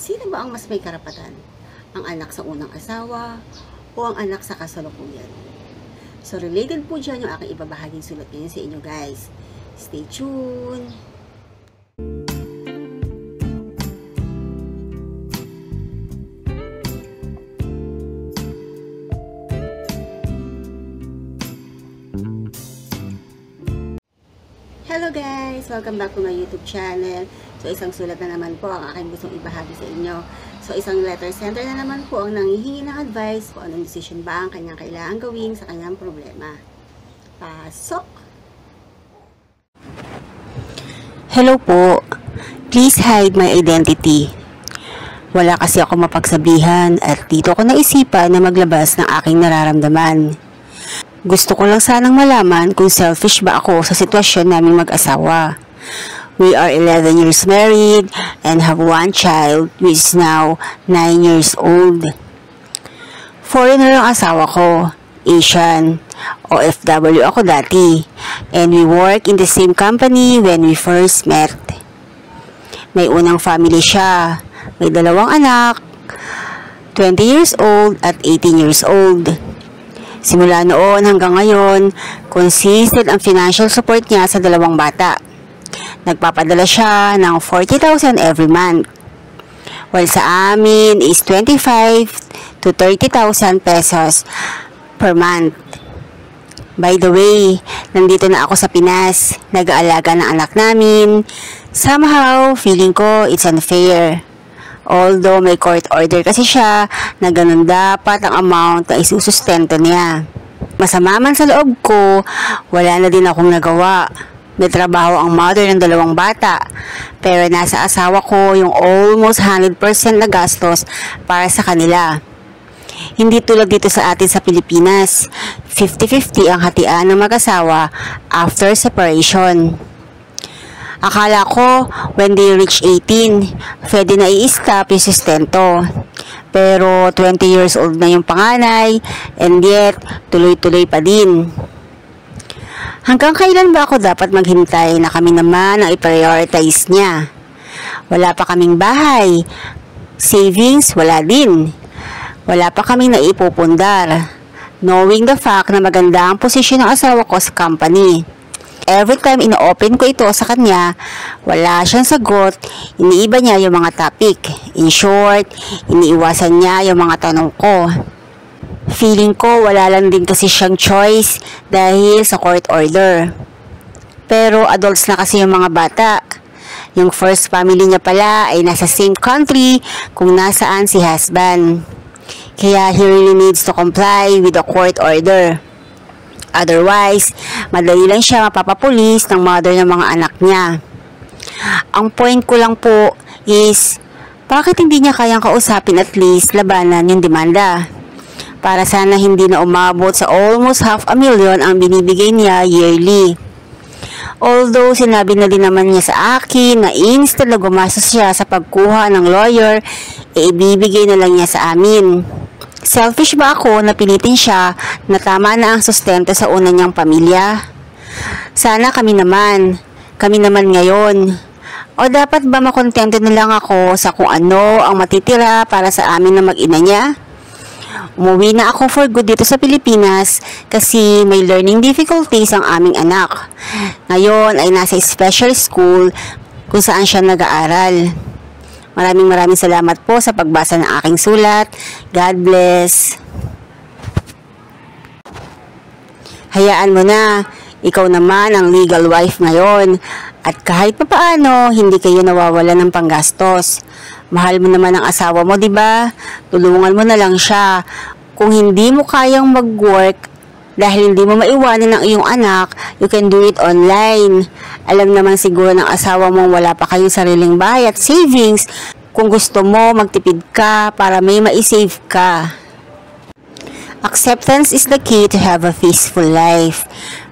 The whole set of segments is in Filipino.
Sino ba ang mas may karapatan? Ang anak sa unang asawa o ang anak sa kasalukuyan? So, related po dyan yung aking ibabahaging sulat ngayon sa inyo, guys. Stay tuned! Hello guys! Welcome back to my YouTube channel. So, isang sulat na naman po ang aking gustong ibahagi sa inyo. So, isang letter sender na naman po ang nanghihingi ng advice kung anong decision ba ang kanyang kailangan gawin sa kanyang problema. Pasok! Hello po. Please hide my identity. Wala kasi ako mapagsabihan at dito ko naisipan na maglabas ng aking nararamdaman. Gusto ko lang sanang malaman kung selfish ba ako sa sitwasyon naming mag-asawa. We are 11 years married and have one child which is now 9 years old. Foreigner ang asawa ko, Asian, OFW ako dati, and we work in the same company when we first met. May unang family siya, may 2 anak, 20 years old at 18 years old. Simula noon hanggang ngayon, consistent ang financial support niya sa 2 bata. Nagpapadala siya ng 40,000 every month. While sa amin is 25 to 30,000 pesos per month. By the way, nandito na ako sa Pinas, nag-aalaga ng anak namin. Somehow, feeling ko it's unfair. Although may court order kasi siya na ganun dapat ang amount na isusustento niya. Masama man sa loob ko, wala na din akong nagawa. May trabaho ang mother ng 2 bata, pero nasa asawa ko yung almost 100% na gastos para sa kanila. Hindi tulad dito sa atin sa Pilipinas, 50-50 ang hatian ng mag-asawa after separation. Akala ko, when they reach 18, pwede na i-stop yung sustento. Pero 20 years old na yung panganay, and yet, tuloy-tuloy pa din. Hanggang kailan ba ako dapat maghintay na kami naman ang i-prioritize niya? Wala pa kaming bahay. Savings, wala din. Wala pa kaming naipupundar. Knowing the fact na maganda ang posisyon ng asawa ko sa company. Every time ino-open ko ito sa kanya, wala siyang sagot, iniiba niya yung mga topic. In short, iniiwasan niya yung mga tanong ko. Feeling ko wala lang din kasi siyang choice dahil sa court order. Pero adults na kasi yung mga bata. Yung first family niya pala ay nasa same country kung nasaan si husband. Kaya he really needs to comply with the court order. Otherwise, madali lang siya mapapapulis ng mother ng mga anak niya. Ang point ko lang po is, bakit hindi niya kayang kausapin at least labanan yung demanda? Para sana hindi na umabot sa almost 500,000 ang binibigay niya yearly. Although sinabi na din naman niya sa akin na instead na gumastos siya sa pagkuha ng lawyer, ibibigay na lang niya sa amin. Selfish ba ako na pilitin siya na tama na ang sustento sa una niyang pamilya? Sana kami naman ngayon. O dapat ba makontento na lang ako sa kung ano ang matitira para sa amin na mag-ina niya? Umuwi na ako for good dito sa Pilipinas kasi may learning difficulties ang aming anak. Ngayon ay nasa special school kung saan siya nag-aaral. Maraming salamat po sa pagbasa ng aking sulat. God bless. Hayaan mo na, ikaw naman ang legal wife ngayon. At kahit papaano, hindi kayo nawawala ng panggastos. Mahal mo naman ang asawa mo, di ba? Tulungan mo na lang siya. Kung hindi mo kayang mag-work, dahil hindi mo maiwanan ng iyong anak, you can do it online. Alam naman siguro ng asawa mo wala pa kayong sariling bahay at savings. Kung gusto mo, magtipid ka para may maisave ka. Acceptance is the key to have a peaceful life.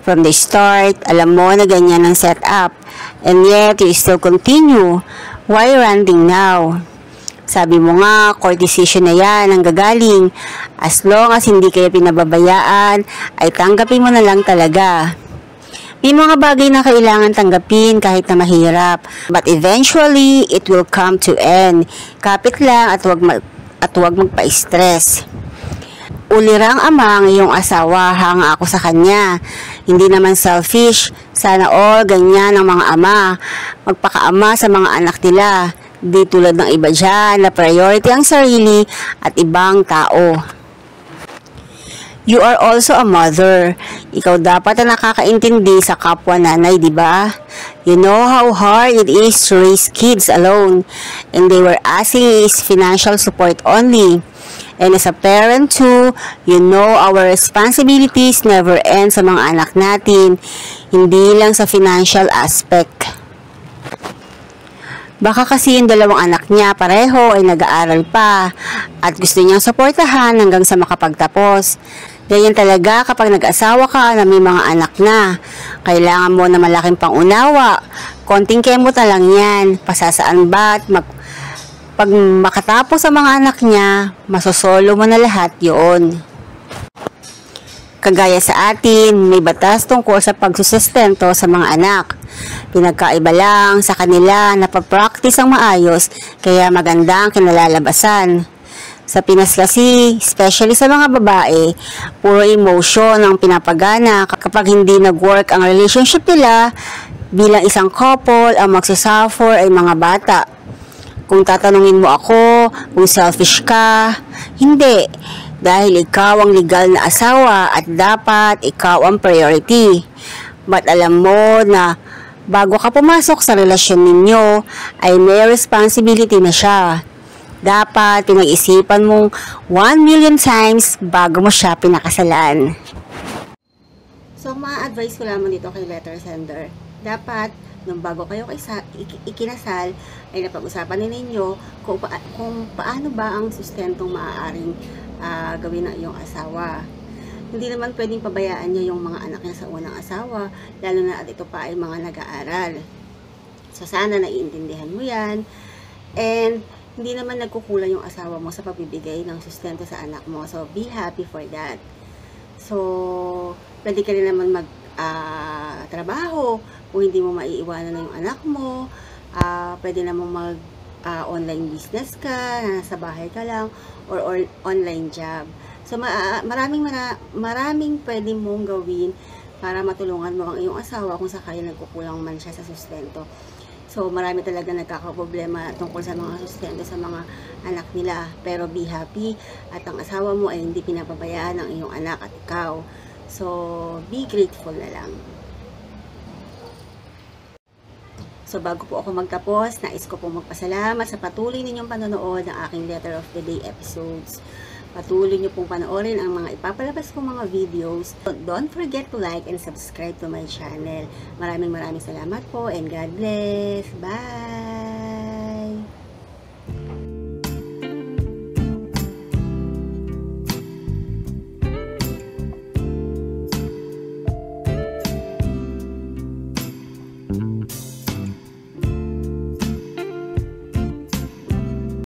From the start, alam mo na ganyan ang setup. And yet, you still continue. Why ranting now? Sabi mo nga, court decision na yan ang gagaling. As long as hindi kayo pinababayaan, ay tanggapin mo na lang talaga. May mga bagay na kailangan tanggapin kahit na mahirap, but eventually, it will come to end. Kapit lang at huwag magpa-stress. Ulirang ama ang iyong asawa, hanga ako sa kanya. Hindi naman selfish. Sana all ganyan ang mga ama. Magpakaama sa mga anak nila. Di tulad ng iba dyan na priority ang sarili at ibang tao. You are also a mother. Ikaw dapat na nakakaintindi sa kapwa nanay, di ba? You know how hard it is to raise kids alone. And they were asking is financial support only. And as a parent too, you know our responsibilities never end sa mga anak natin, hindi lang sa financial aspect. Baka kasi yung dalawang anak niya pareho ay nag-aaral pa at gusto niyang suportahan hanggang sa makapagtapos. Ganyan talaga kapag nag-asawa ka na may mga anak na. Kailangan mo na malaking pangunawa. Konting kemot na lang yan. Pasasaan ba at pag makatapos ang mga anak niya, masosolo mo na lahat yun. Kagaya sa atin, may batas tungkol sa pagsusustento sa mga anak. Pinagkaiba lang sa kanila na pa-practice ang maayos, kaya maganda ang kinalalabasan. Sa Pinas kasi, especially sa mga babae, puro emotion ang pinapagana. Kapag hindi nag-work ang relationship nila, bilang isang couple, ang magsasuffer ay mga bata. Kung tatanungin mo ako, kung selfish ka, hindi. Dahil ikaw ang legal na asawa at dapat ikaw ang priority. But alam mo na bago ka pumasok sa relasyon ninyo, ay may responsibility na siya. Dapat pinag-isipan mong 1,000,000 times bago mo siya pinakasalan. So, mga advice ko lamang dito kay letter sender. Dapat, nung bago kayo ikinasal, ay napag-usapan ninyo kung paano ba ang sustentong maaaring gawin ng iyong asawa. Hindi naman pwedeng pabayaan niya yung mga anak niya sa unang asawa, lalo na at ito pa ay mga nag-aaral. So, sana naiintindihan mo yan. And, hindi naman nagkukulang yung asawa mo sa pagbibigay ng sustento sa anak mo. So, be happy for that. So, pwede ka rin naman mag-trabaho kung hindi mo maiiwanan na yung anak mo. Pwede naman mag-online business ka, nasa bahay ka lang, or online job. So, maraming pwede mong gawin para matulungan mo ang iyong asawa kung sakali nagkukulang man siya sa sustento. So, marami talaga nagkakaproblema tungkol sa mga sustento sa mga anak nila. Pero be happy at ang asawa mo ay hindi pinapabayaan ng iyong anak at ikaw. So, be grateful na lang. So, bago po ako magtapos, nais ko po magpasalamat sa patuloy ninyong panonood ng aking Letter of the Day episodes. Patuloy niyo pong panoorin ang mga ipapalabas kong mga videos. Don't forget to like and subscribe to my channel. Maraming salamat po and God bless. Bye!